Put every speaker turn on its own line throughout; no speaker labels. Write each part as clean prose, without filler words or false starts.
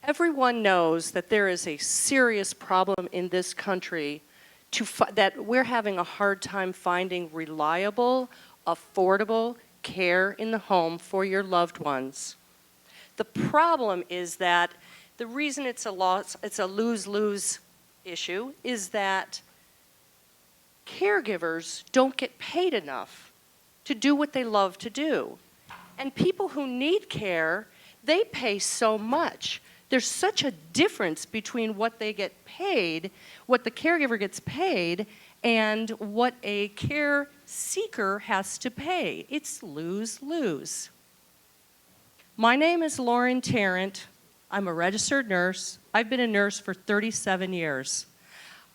Everyone knows that there is a serious problem in this country that we're having a hard time finding reliable, affordable care in the home for your loved ones. The problem is that the reason it's a lose-lose issue is that caregivers don't get paid enough to do what they love to do. And people who need care, they pay so much. There's such a difference between what they get paid, what the caregiver gets paid, and what a care seeker has to pay. It's lose-lose. My name is Lauren Tarrant. I'm a registered nurse. I've been a nurse for 37 years.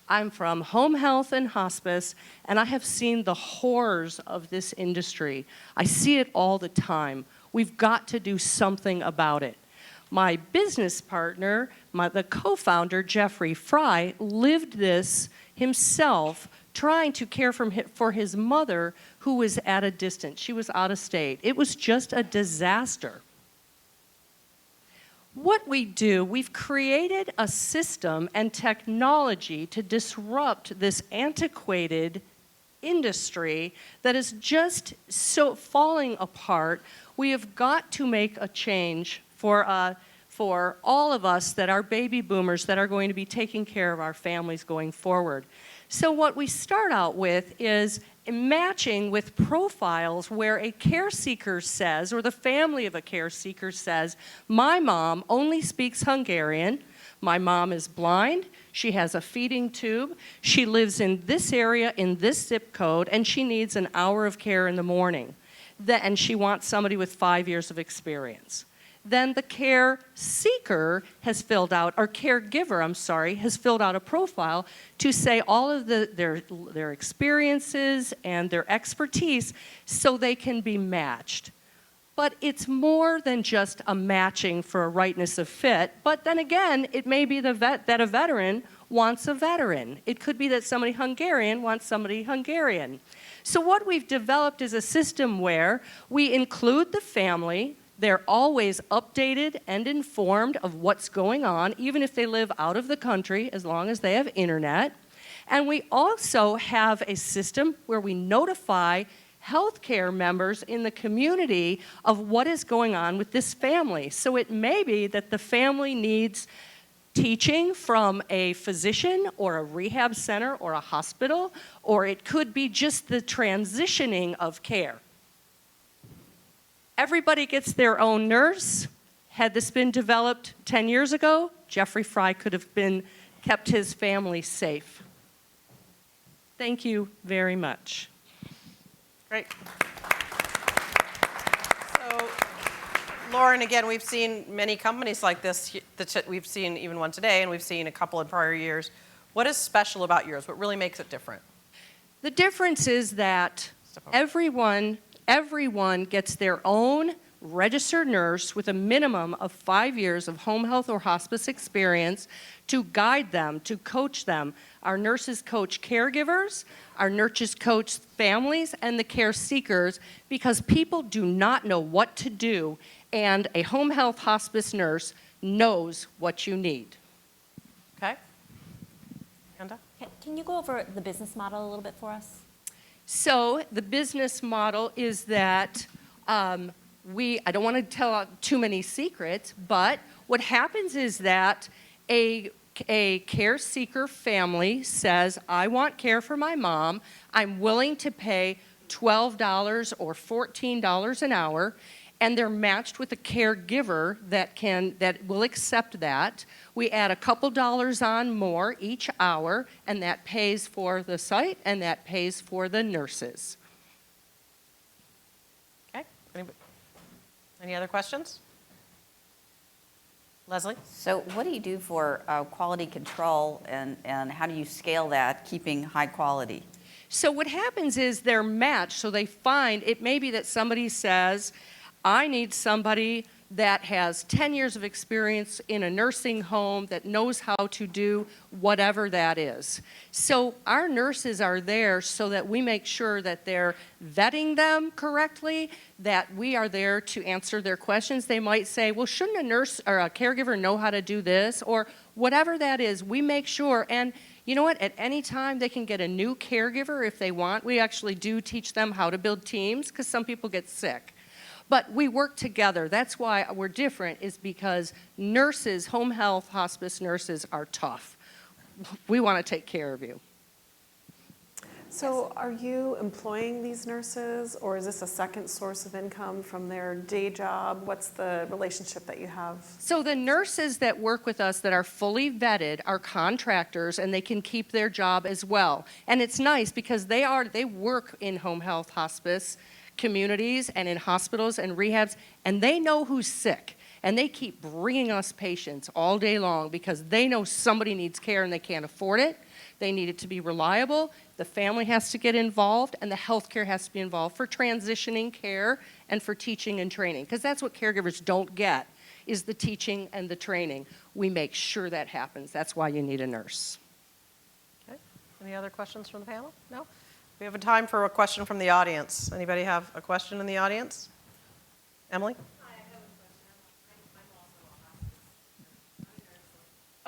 I'm from home health and hospice, and I have seen the horrors of this industry. I see it all the time. We've got to do something about it. My business partner, the co-founder, Jeffrey Fry, lived this himself, trying to care for his mother, who was at a distance. She was out of state. It was just a disaster. What we do, we've created a system and technology to disrupt this antiquated industry that is just so falling apart. We have got to make a change for all of us that are baby boomers that are going to be taking care of our families going forward. So what we start out with is matching with profiles where a care seeker says, or the family of a care seeker says, my mom only speaks Hungarian, my mom is blind, she has a feeding tube, she lives in this area in this zip code, and she needs an hour of care in the morning. And she wants somebody with 5 years of experience. Then the care seeker has filled out, or caregiver, I'm sorry, has filled out a profile to say all of their experiences and their expertise so they can be matched. But it's more than just a matching for a rightness of fit. But then again, it may be that a veteran wants a veteran. It could be that somebody Hungarian wants somebody Hungarian. So what we've developed is a system where we include the family. They're always updated and informed of what's going on, even if they live out of the country, as long as they have internet. And we also have a system where we notify healthcare members in the community of what is going on with this family. So it may be that the family needs teaching from a physician or a rehab center or a hospital, or it could be just the transitioning of care. Everybody gets their own nurse. Had this been developed 10 years ago, Jeffrey Fry could have kept his family safe. Thank you very much.
Great. So, Lauren, again, we've seen many companies like this. We've seen even one today, and we've seen a couple in prior years. What is special about yours? What really makes it different?
The difference is that everyone gets their own registered nurse with a minimum of 5 years of home health or hospice experience to guide them, to coach them. Our nurses coach caregivers, our nurses coach families, and the care seekers, because people do not know what to do, and a home health hospice nurse knows what you need.
Okay. Amanda?
Can you go over the business model a little bit for us?
So the business model is that I don't want to tell out too many secrets, but what happens is that a care seeker family says, I want care for my mom, I'm willing to pay $12 or $14 an hour, and they're matched with a caregiver that will accept that. We add a couple dollars on more each hour, and that pays for the site, and that pays for the nurses.
Okay. Any other questions? Leslie?
So what do you do for quality control, and how do you scale that, keeping high quality?
So what happens is they're matched, so they find, it may be that somebody says, I need somebody that has 10 years of experience in a nursing home that knows how to do whatever that is. So our nurses are there so that we make sure that they're vetting them correctly, that we are there to answer their questions. They might say, well, shouldn't a nurse or a caregiver know how to do this? Or whatever that is, we make sure. And you know what? At any time, they can get a new caregiver if they want. We actually do teach them how to build teams because some people get sick. But we work together. That's why we're different, is because nurses, home health, hospice nurses are tough. We want to take care of you.
So are you employing these nurses, or is this a second source of income from their day job? What's the relationship that you have?
So the nurses that work with us that are fully vetted are contractors, and they can keep their job as well. And it's nice because they work in home health, hospice communities and in hospitals and rehabs, and they know who's sick. And they keep bringing us patients all day long because they know somebody needs care and they can't afford it. They need it to be reliable. The family has to get involved, and the healthcare has to be involved for transitioning care and for teaching and training. Because that's what caregivers don't get, is the teaching and the training. We make sure that happens. That's why you need a nurse.
Okay. Any other questions from the panel? No? We have a time for a question from the audience. Anybody have a question in the audience? Emily?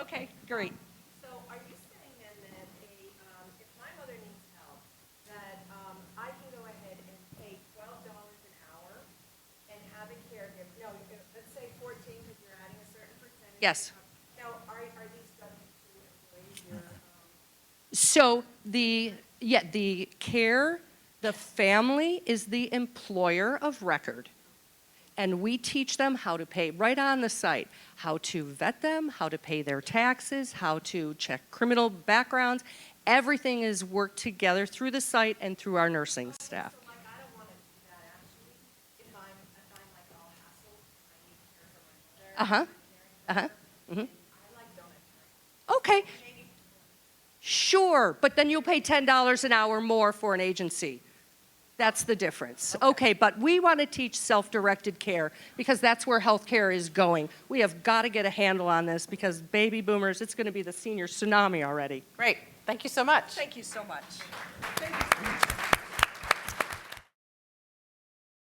Okay, great.
So are you saying then that if my mother needs help, that I can go ahead and pay $12 an hour and have a caregiver? No, let's say 14 because you're adding a certain percentage.
Yes.
Now, are these subject to employees?
So the care, the family is the employer of record. And we teach them how to pay right on the site, how to vet them, how to pay their taxes, how to check criminal backgrounds. Everything is worked together through the site and through our nursing staff.
So like I don't want to do that actually. If I'm like all hassled, I need to care for my mother. I like donut.
Okay. Sure, but then you'll pay $10 an hour more for an agency. That's the difference. Okay, but we want to teach self-directed care because that's where healthcare is going. We have got to get a handle on this because baby boomers, it's going to be the senior tsunami already.
Great. Thank you so much.
Thank you so much. Thank you.